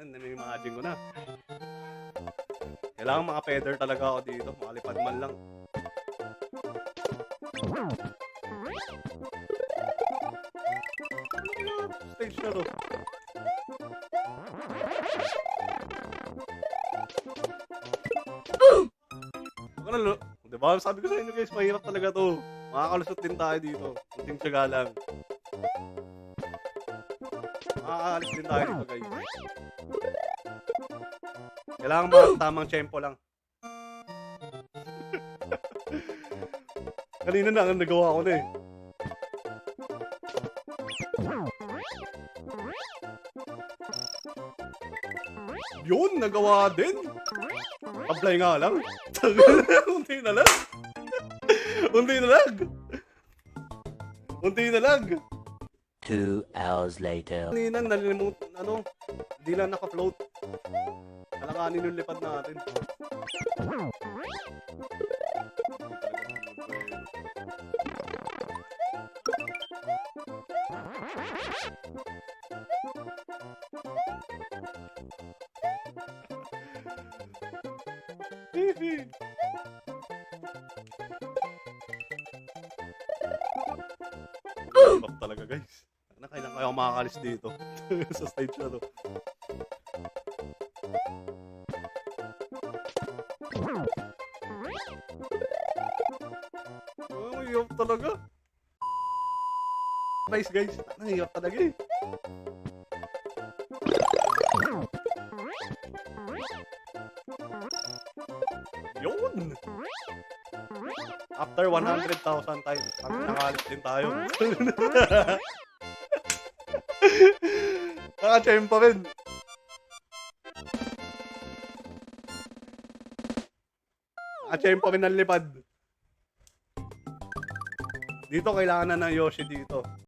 yun, na-imagine ko na. Kailangan maka-feather talaga ako dito, makalipad man lang. Stage na to. Ako na, diba? Sabi ko sa inyo guys, mahirap talaga to. Makakalusot din tayo dito. Kunting tiyaga lang. Makakaalis din tayo dito guys. Kailangan ba tamang tempo lang. Kanina na ang nagawa ko na eh. Yun, nagawa din. Apply nga lang. Unti na lang. Unti na lang. Unti na lang. 2 hours later. Kanina nalimutan, hindi lang naka-float. Kalakanin yung lipad natin. Hirap talaga guys. Kailan kaya ako makakalis dito sa stage na to. Oh, hirap talaga. Nice guys. Hirap talaga eh. Yun! After 100,000 times, nakalis din tayo. Naka-champ pa rin. Naka-champ pa rin ang lipad. Dito kailangan na ng Yoshi dito.